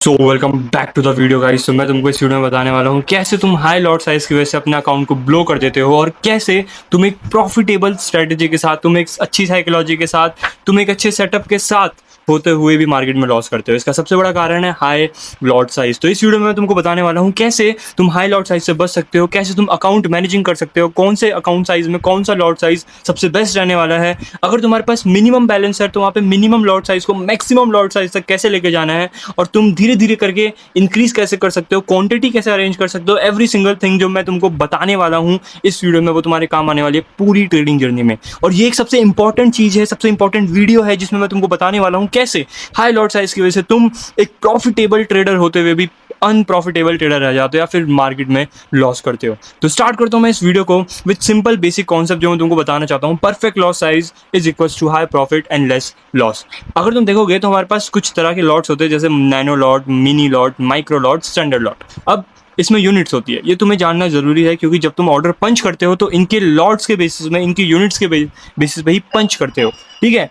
So welcome back to the video guys. तो मैं तुमको इस वीडियो में बताने वाला हूँ कैसे तुम हाई लॉट साइज की वजह से अपने अकाउंट को ब्लो कर देते हो और कैसे तुम एक प्रॉफिटेबल स्ट्रेटेजी के साथ, तुम एक अच्छी साइकोलॉजी के साथ, तुम एक अच्छे सेटअप के साथ होते हुए भी मार्केट में लॉस करते हो। इसका सबसे बड़ा कारण है हाई लॉट साइज। तो इस वीडियो में मैं तुमको बताने वाला हूँ कैसे तुम हाई लॉट साइज से बच सकते हो, कैसे तुम अकाउंट मैनेजिंग कर सकते हो, कौन से अकाउंट साइज में कौन सा लॉट साइज सबसे बेस्ट रहने वाला है। अगर तुम्हारे पास मिनिमम बैलेंस है तो वहाँ पे मिनिमम लॉट साइज को मैक्सिमम लॉट साइज तक कैसे लेके जाना है और तुम धीरे धीरे करके इंक्रीज कैसे कर सकते हो, क्वांटिटी कैसे अरेंज कर सकते हो। एवरी सिंगल थिंग जो मैं तुमको बताने वाला हूँ इस वीडियो में वो तुम्हारे काम आने वाली है पूरी ट्रेडिंग जर्नी में। और ये एक सबसे इंपॉर्टेंट चीज है, सबसे इंपॉर्टेंट वीडियो है जिसमें मैं तुमको बताने वाला हूँ कैसे हाई लॉट साइज की वजह से तुम एक प्रॉफिटेबल ट्रेडर होते हुए भी अनप्रॉफिटेबल ट्रेडर रह जाते हो या फिर मार्केट में लॉस करते हो। तो स्टार्ट करता हूं मैं इस वीडियो को विद सिंपल बेसिक कॉन्सेप्ट जो मैं तुमको बताना चाहता हूं। Perfect loss size is equals to high profit and less loss. अगर तुम देखोगे तो हमारे पास कुछ तरह के लॉट्स होते हैं, जैसे nano lot, mini lot, micro lot, standard lot. अब इसमें यूनिट्स होती है, ये तुम्हें जानना जरूरी है क्योंकि जब तुम ऑर्डर पंच करते हो तो इनके लॉट्स के बेसिस में, इनकी यूनिट्स के बेसिस पे ही पंच करते हो, ठीक है।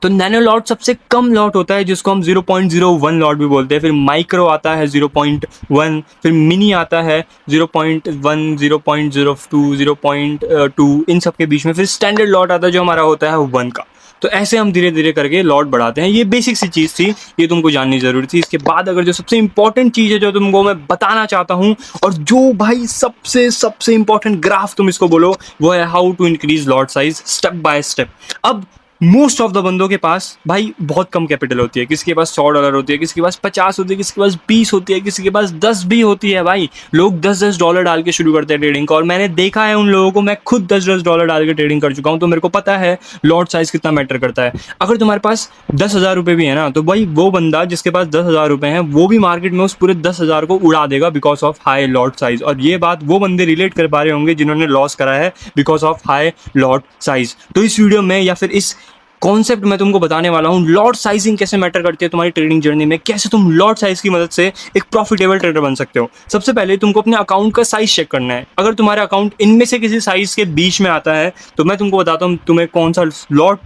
तो नैनो लॉट सबसे कम लॉट होता है जिसको हम 0.01 लॉट भी बोलते हैं। फिर माइक्रो आता है 0.1, फिर मिनी आता है 0.1, 0.02, 0.2, इन सब के बीच में फिर स्टैंडर्ड लॉट आता है जो हमारा होता है 1 का। तो ऐसे हम धीरे धीरे करके लॉट बढ़ाते हैं। ये बेसिक सी चीज़ थी, ये तुमको जाननी जरूरी थी। इसके बाद अगर जो सबसे इंपॉर्टेंट चीज़ है जो तुमको मैं बताना चाहता हूँ, और जो भाई सबसे सबसे इंपॉर्टेंट ग्राफ तुम इसको बोलो, वो है how to increase lot size step by step. अब मोस्ट ऑफ द बंदों के पास भाई बहुत कम कैपिटल होती है। किसी के पास $100 होती है, किसी के पास 50 होती है, किसी के पास 20 होती है, किसी के पास 10 भी होती है। भाई लोग $10 डाल के शुरू करते हैं ट्रेडिंग को, और मैंने देखा है उन लोगों को। मैं खुद $10 डाल के ट्रेडिंग कर चुका हूँ, तो मेरे को पता है लॉट साइज कितना मैटर करता है। अगर तुम्हारे पास 10,000 रुपये भी है ना, तो भाई वो बंदा जिसके पास 10,000 रुपये हैं वो भी मार्केट में उस पूरे 10,000 को उड़ा देगा because of high lot size. और ये बात वो बंदे रिलेट कर पा रहे होंगे जिन्होंने लॉस करा है because of high lot size. तो इस वीडियो में या फिर इस कॉन्सेप्ट मैं तुमको बताने वाला हूँ लॉट साइजिंग कैसे मैटर करती है तुम्हारी ट्रेडिंग जर्नी में, कैसे तुम लॉट साइज की मदद से एक प्रॉफिटेबल ट्रेडर बन सकते हो। सबसे पहले तुमको अपने अकाउंट का साइज चेक करना है। अगर तुम्हारा अकाउंट इनमें से किसी साइज के बीच में आता है तो मैं तुमको बताता हूँ तुम्हें कौन सा लॉट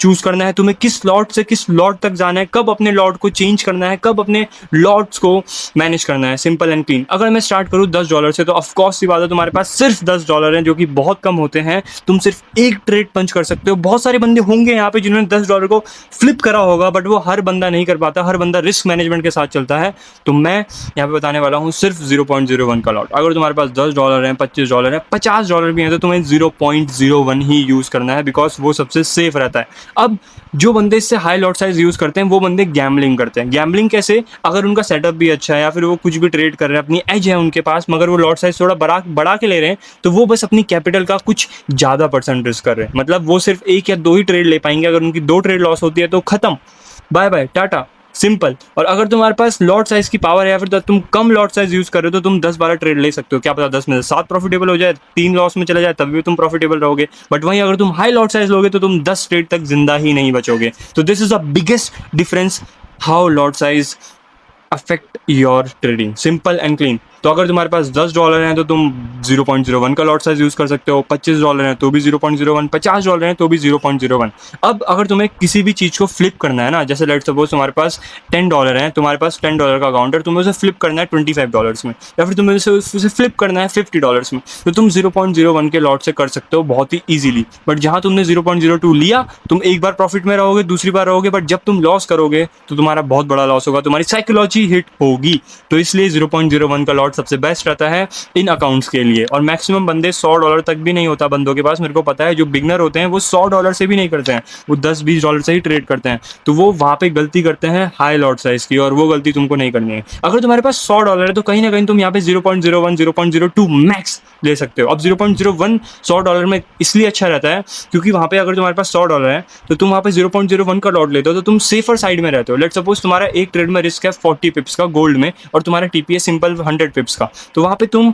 चूज करना है, तुम्हें किस लॉट से किस लॉट तक जाना है, कब अपने लॉट को चेंज करना है, कब अपने लॉट्स को मैनेज करना है। Simple and clean. अगर मैं स्टार्ट करूँ $10 से, तो ऑफकोर्स की बात है तुम्हारे पास सिर्फ $10 हैं, जो कि बहुत कम होते हैं। तुम सिर्फ एक ट्रेड पंच कर सकते हो। बहुत सारे बंदे होंगे यहाँ पे जिन्होंने $10 को फ्लिप करा होगा, बट वो हर बंदा नहीं कर पाता, हर बंदा रिस्क मैनेजमेंट के साथ चलता है। तो मैं यहाँ पे बताने वाला हूँ सिर्फ 0.01 का लॉट। अगर तुम्हारे पास $10 है, $25 है, $50 भी है, तो तुम्हें 0.01 ही यूज़ करना है बिकॉज वो सबसे सेफ रहता है। अब जो बंदे इससे हाई लॉट साइज यूज़ करते हैं वो बंदे गैम्बलिंग करते हैं। गैम्बलिंग कैसे? अगर उनका सेटअप भी अच्छा है या फिर वो कुछ भी ट्रेड कर रहे हैं, अपनी एज है उनके पास, मगर वो लॉट साइज थोड़ा बढ़ा के ले रहे हैं, तो वो बस अपनी कैपिटल का कुछ ज़्यादा परसेंट रिस्क कर रहे हैं। मतलब वो सिर्फ एक या दो ही ट्रेड ले पाएंगे। अगर उनकी 2 ट्रेड लॉस होती है तो खत्म, बाय बाय टाटा, सिंपल। और अगर तुम्हारे पास लॉट साइज की पावर है या फिर तुम कम लॉट साइज यूज कर रहे हो तो तुम 10-12 ट्रेड ले सकते हो। क्या पता 10 में से 7 प्रॉफिटेबल हो जाए, 3 लॉस में चले जाए, तब भी तुम प्रॉफिटेबल रहोगे। बट वहीं अगर तुम हाई लॉट साइज लोगे तो तुम 10 ट्रेड तक जिंदा ही नहीं बचोगे। तो this is the biggest difference, how lot size affect your trading, simple and clean. तो अगर तुम्हारे पास $10 हैं तो तुम 0.01 का लॉट साइज यूज कर सकते हो, $25 हैं तो भी 0.01, $50 हैं तो भी 0.01। अब अगर तुम्हें किसी भी चीज़ को फ्लिप करना है ना, जैसे लेट्स सपोज तुम्हारे पास $10 है, तुम्हारे पास $10 का अकाउंट है, तुम्हें उसे फ्लिप करना है $25 में, या फिर तुम्हें उसे फ्लिप करना है $50 में, तो तुम 0.01 के लॉट से कर सकते हो बहुत ही ईजिली। बट जहाँ तुमने 0.02 लिया, तुम एक बार प्रॉफिट में रहोगे, दूसरी बार रहोगे, बट जब तुम लॉस करोगे तो तुम्हारा बहुत बड़ा लॉस होगा, तुम्हारी साइकोलॉजी हिट होगी। तो इसलिए 0.01 का लॉट सबसे बेस्ट रहता है इन अकाउंट्स के लिए। और मैक्सिमम बंदे $100 तक भी नहीं होता बंदों के पास, मेरे को पता है। जो बिगनर होते हैं वो $100 से भी नहीं करते हैं, वो $10-20 से ही ट्रेड करते हैं। तो वो वहाँ पे गलती करते हैं हाई लॉट साइज की, और वो गलती तुमको नहीं करनी है। अगर तुम्हारे पास $100 है तो कहीं ना कहीं तुम यहाँ पे 0.01, 0.02 मैक्स ले सकते हो। अब 0.01 $100 में इसलिए अच्छा रहता है क्योंकि वहाँ पे अगर तुम्हारे पास $100 है तो तुम वहाँ पे 0.01 का लॉट लेते हो तो तुम सेफर साइड में रहते हो। लेट्स सपोज तुम्हारा एक ट्रेड में रिस्क है 40 पिप्स का गोल्ड में, और तुम्हारा टीपीए सिंपल 100 पिप्स का, तो वहाँ पे तुम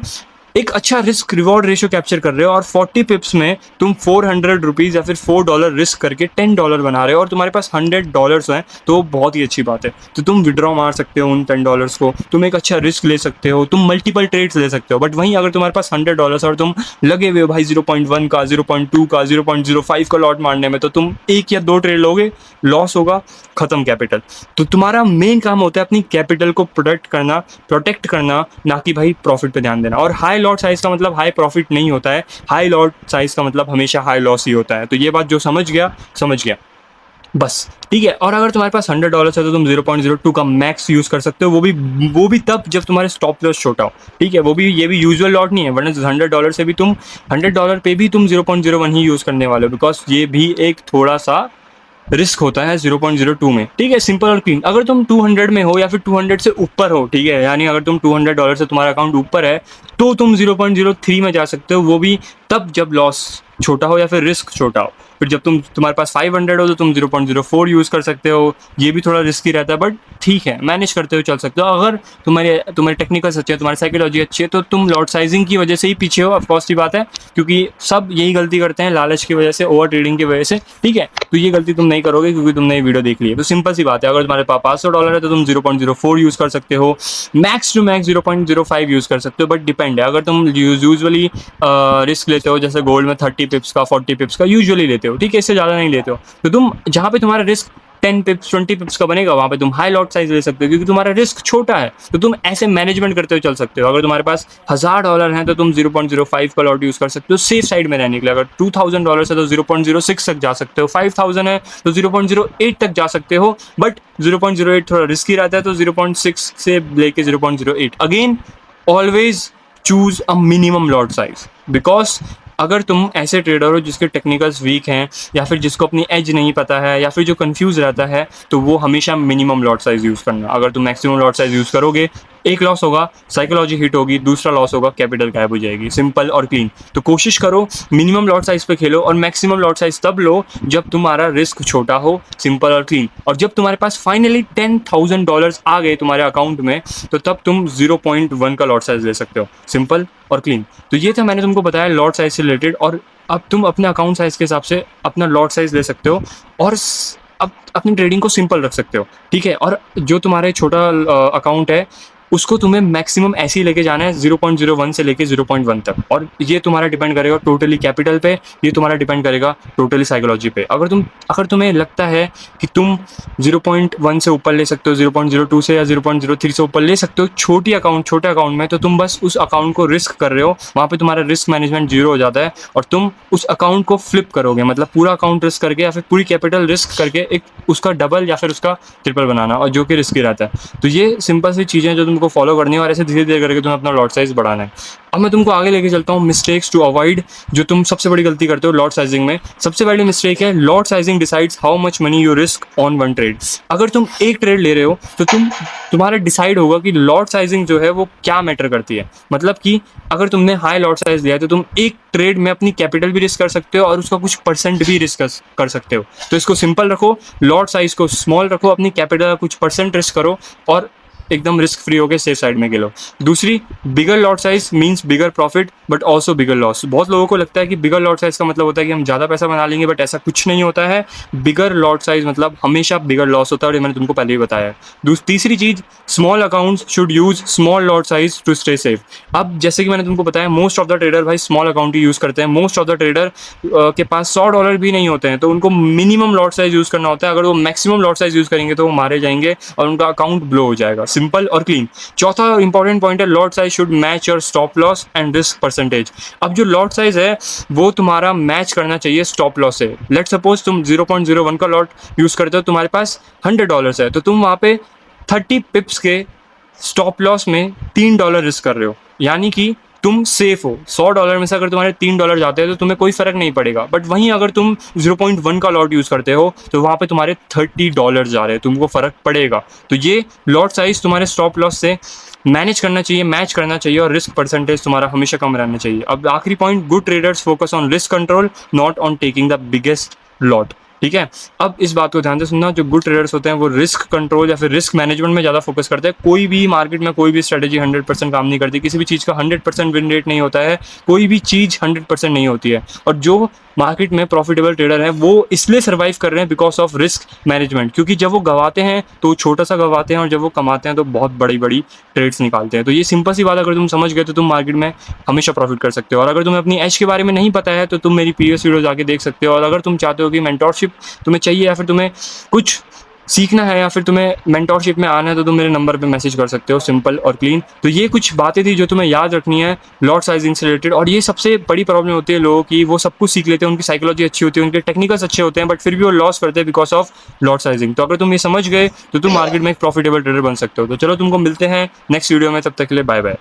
एक अच्छा रिस्क रिवॉर्ड रेशियो कैप्चर कर रहे हो और 40 पिप्स में तुम 400 रुपीज़ या फिर $4 रिस्क करके $10 बना रहे हो और तुम्हारे पास $100 हैं, तो बहुत ही अच्छी बात है। तो तुम विड्रॉ मार सकते हो उन $10 को, तुम एक अच्छा रिस्क ले सकते हो, तुम मल्टीपल ट्रेड्स ले सकते हो। बट वहीं अगर तुम्हारे पास $100 और तुम लगे हुए हो भाई 0.1 का, 0.2 का, 0.05 का लॉट मारने में, तो तुम एक या दो ट्रेड लोगे, लॉस होगा, खत्म कैपिटल। तो तुम्हारा मेन काम होता है अपनी कैपिटल को प्रोटेक्ट करना, ना कि भाई प्रॉफिट पे ध्यान देना। और हाई लॉट साइज का मतलब हाई प्रॉफिट नहीं होता है, हाई लॉट साइज का मतलब हमेशा हाई लॉस ही होता है। तो ये बात जो समझ गया बस, ठीक है। और अगर तुम्हारे पास $100 है तो तुम 0.02 का मैक्स यूज़ कर सकते हो, वो भी तब जब तुम्हारे स्टॉप लॉस छोटा हो, ठीक है। ये भी यूजुअल लॉट नहीं है, वरना $100 से भी तुम $100 पे भी तुम 0.01 ही यूज़ करने वाले हो, बिकॉज ये भी एक थोड़ा सा रिस्क होता है 0.02 में, ठीक है। सिंपल और क्लीन। अगर तुम 200 में हो या फिर 200 से ऊपर हो, ठीक है, यानी अगर तुम $200 से तुम्हारा अकाउंट ऊपर है तो तुम 0.03 में जा सकते हो, वो भी तब जब लॉस छोटा हो या फिर रिस्क छोटा हो। फिर जब तुम्हारे पास 500 हो तो तुम 0.04 यूज़ कर सकते हो, ये भी थोड़ा रिस्की रहता है, बट ठीक है, मैनेज करते हुए चल सकते हो। अगर तुम्हारे टेक्निकल्स अच्छे हैं, तुम्हारी साइकोलॉजी अच्छी है, तो तुम लॉट साइजिंग की वजह से ही पीछे हो, ऑफकोर्स की बात है, क्योंकि सब यही गलती करते हैं, लालच की वजह से, ओवर ट्रेडिंग की वजह से, ठीक है। तो ये गलती तुम नहीं करोगे क्योंकि तुमने ये वीडियो देख ली है। तो सिंपल सी बात है, अगर तुम्हारे पास $500 है तो तुम 0.04 यूज़ कर सकते हो, मैक्स टू मैक्स 0.05 यूज़ कर सकते हो, बट डिपेंड है। अगर तुम यूजुअली रिस्क लेते हो, जैसे गोल्ड में 30 पिप्स का, 40 पिप्स का यूजुअली लेते हो, ठीक है, इससे ज़्यादा नहीं लेते हो, तो तुम जहाँ पे तुम्हारा रिस्क 10 पिप्स 20 पिप्स का बनेगा, वहाँ पे तुम हाई लॉट साइज ले सकते हो, क्योंकि तुम्हारा रिस्क छोटा है। तो तुम ऐसे मैनेजमेंट करते हुए चल सकते हो। अगर तुम्हारे पास $1000 है तो तुम 0.05 का लॉट यूज़ कर सकते हो सेफ साइड में रहने के लिए। अगर $2000 है तो 0.06 तक जा सकते हो, 5000 है तो 0.08 तक जा सकते हो, बट 0.08 थोड़ा रिस्की रहता है, तो 0.6 से लेके 0.08। Again, always choose a minimum lot size, because अगर तुम ऐसे ट्रेडर हो जिसके टेक्निकल्स वीक हैं, या फिर जिसको अपनी एज नहीं पता है, या फिर जो कंफ्यूज रहता है, तो वो हमेशा मिनिमम लॉट साइज यूज़ करना। अगर तुम मैक्सिमम लॉट साइज यूज़ करोगे, एक लॉस होगा, साइकोलॉजी हिट होगी, दूसरा लॉस होगा, कैपिटल गायब हो जाएगी। सिंपल और क्लीन। तो कोशिश करो मिनिमम लॉट साइज पे खेलो, और मैक्सिमम लॉट साइज तब लो जब तुम्हारा रिस्क छोटा हो, सिंपल और क्लीन। और जब तुम्हारे पास फाइनली $10,000 आ गए तुम्हारे अकाउंट में, तो तब तुम 0.1 का लॉट साइज ले सकते हो, सिंपल और क्लीन। तो ये था, मैंने तुमको बताया लॉट साइज से रिलेटेड, और अब तुम अपने अकाउंट साइज के हिसाब से अपना लॉट साइज ले सकते हो, और अब अपनी ट्रेडिंग को सिंपल रख सकते हो, ठीक है। और जो तुम्हारे छोटा अकाउंट है, उसको तुम्हें मैक्सिमम ऐसे ही लेके जाना है, 0.01 से लेके 0.1 तक। और ये तुम्हारा डिपेंड करेगा टोटली कैपिटल पे, ये तुम्हारा डिपेंड करेगा टोटली साइकोलॉजी पे। अगर तुम्हें लगता है कि तुम 0.1 से ऊपर ले सकते हो, 0.02 से या 0.03 से ऊपर ले सकते हो छोटे अकाउंट में, तो तुम बस उस अकाउंट को रिस्क कर रहे हो, वहाँ पे तुम्हारा रिस्क मैनेजमेंट जीरो हो जाता है, और तुम उस अकाउंट को फ्लिप करोगे, मतलब पूरा अकाउंट रिस्क करके या फिर पूरी कैपिटल रिस्क करके एक उसका डबल या फिर उसका ट्रिपल बनाना, और जो कि रिस्की रहता है। तो ये सिंपल सी चीज़ें जो तुमको फॉलो करनी है, और ऐसे धीरे धीरे करके तुम्हें अपना लॉट साइज बढ़ाना है। अब मैं तुमको आगे लेके चलता हूँ, मिस्टेक्स टू अवॉइड, जो तुम सबसे बड़ी गलती करते हो लॉट साइजिंग में। सबसे बड़ी मिस्टेक है, lot sizing decides how much money you risk on one trade. अगर तुम एक ट्रेड ले रहे हो तो तुम्हारा डिसाइड होगा कि लॉट साइजिंग जो है वो क्या मैटर करती है। मतलब कि अगर तुमने हाई लॉट साइज लिया है तो तुम एक ट्रेड में अपनी कैपिटल भी रिस्क कर सकते हो और उसका कुछ परसेंट भी रिस्क कर सकते हो। तो इसको सिंपल रखो, लॉट साइज को स्मॉल रखो, अपनी कैपिटल का कुछ परसेंट रिस्क करो, और एकदम रिस्क फ्री होकर सेफ साइड में खेलो। दूसरी, bigger lot size means bigger profit but also bigger loss. बहुत लोगों को लगता है कि बिगर लॉट साइज का मतलब होता है कि हम ज़्यादा पैसा बना लेंगे, बट ऐसा कुछ नहीं होता है। बिगर लॉट साइज मतलब हमेशा बिगर लॉस होता है, और ये मैंने तुमको पहले ही बताया है। तीसरी चीज़, small accounts should use small lot size to stay safe. अब जैसे कि मैंने तुमको बताया, मोस्ट ऑफ द ट्रेडर भाई स्मॉल अकाउंट ही यूज़ करते हैं। मोस्ट ऑफ द ट्रेडर के पास $100 भी नहीं होते हैं, तो उनको मिनिमम लॉट साइज यूज़ करना होता है। अगर वो मैक्सिमम लॉट साइज यूज़ करेंगे तो वो मारे जाएंगे और उनका अकाउंट ब्लो हो जाएगा, सिंपल और क्लीन। चौथा इंपॉर्टेंट पॉइंट है, lot size should match your stop loss and risk percentage. अब जो लॉट साइज है वो तुम्हारा मैच करना चाहिए स्टॉप लॉस से। लेट सपोज तुम 0.01 का लॉट यूज़ करते हो, तुम्हारे पास $100 है, तो तुम वहाँ पे 30 पिप्स के स्टॉप लॉस में $3 रिस्क कर रहे हो, यानी कि तुम सेफ हो। $100 में से अगर तुम्हारे $3 जाते हैं तो तुम्हें कोई फर्क नहीं पड़ेगा। बट वहीं अगर तुम 0.1 का लॉट यूज़ करते हो तो वहाँ पे तुम्हारे $30 जा रहे हैं, तुमको फ़र्क पड़ेगा। तो ये लॉट साइज तुम्हारे स्टॉप लॉस से मैनेज करना चाहिए, मैच करना चाहिए, और रिस्क परसेंटेज तुम्हारा हमेशा कम रहना चाहिए। अब आखिरी point, good traders focus on risk control, not on taking the biggest lot. ठीक है। अब इस बात को ध्यान से सुनना, जो गुड ट्रेडर्स होते हैं वो रिस्क कंट्रोल या फिर रिस्क मैनेजमेंट में ज़्यादा फोकस करते हैं। कोई भी मार्केट में कोई भी स्ट्रेटेजी 100% काम नहीं करती, किसी भी चीज़ का 100% विन रेट नहीं होता है, कोई भी चीज़ 100% नहीं होती है। और जो मार्केट में प्रॉफिटेबल ट्रेडर हैं वो इसलिए सर्वाइव कर रहे हैं बिकॉज ऑफ रिस्क मैनेजमेंट, क्योंकि जब वो गवाते हैं तो छोटा सा गवाते हैं और जब वो कमाते हैं तो बहुत बड़ी बड़ी ट्रेड्स निकालते हैं। तो ये सिंपल सी बात अगर तुम समझ गए तो तुम मार्केट में हमेशा प्रॉफिट कर सकते हो। और अगर तुम्हें अपनी एज के बारे में नहीं पता है तो तुम मेरी प्रीवियस वीडियो जाके देख सकते हो। और अगर तुम चाहते हो कि मेंटोरशिप तुम्हें चाहिए या फिर तुम्हें कुछ सीखना है या फिर तुम्हें मेंटोरशिप में आना है तो तुम मेरे नंबर पे मैसेज कर सकते हो, सिंपल और क्लीन। तो ये कुछ बातें थी जो तुम्हें याद रखनी है लॉट साइजिंग से रिलेटेड। और ये सबसे बड़ी प्रॉब्लम होती है लोगों की, वो सब कुछ सीख लेते हैं, उनकी साइकोलॉजी अच्छी होती है, उनके टेक्निकल्स अच्छे होते हैं, बट फिर भी वो लॉस करते हैं बिकॉज ऑफ लॉट साइजिंग। तो अगर तुम ये समझ गए तो तुम मार्केट में एक प्रॉफिटेबल ट्रेडर बन सकते हो। तो चलो तुमको मिलते हैं नेक्स्ट वीडियो में, तब तक के लिए बाय बाय।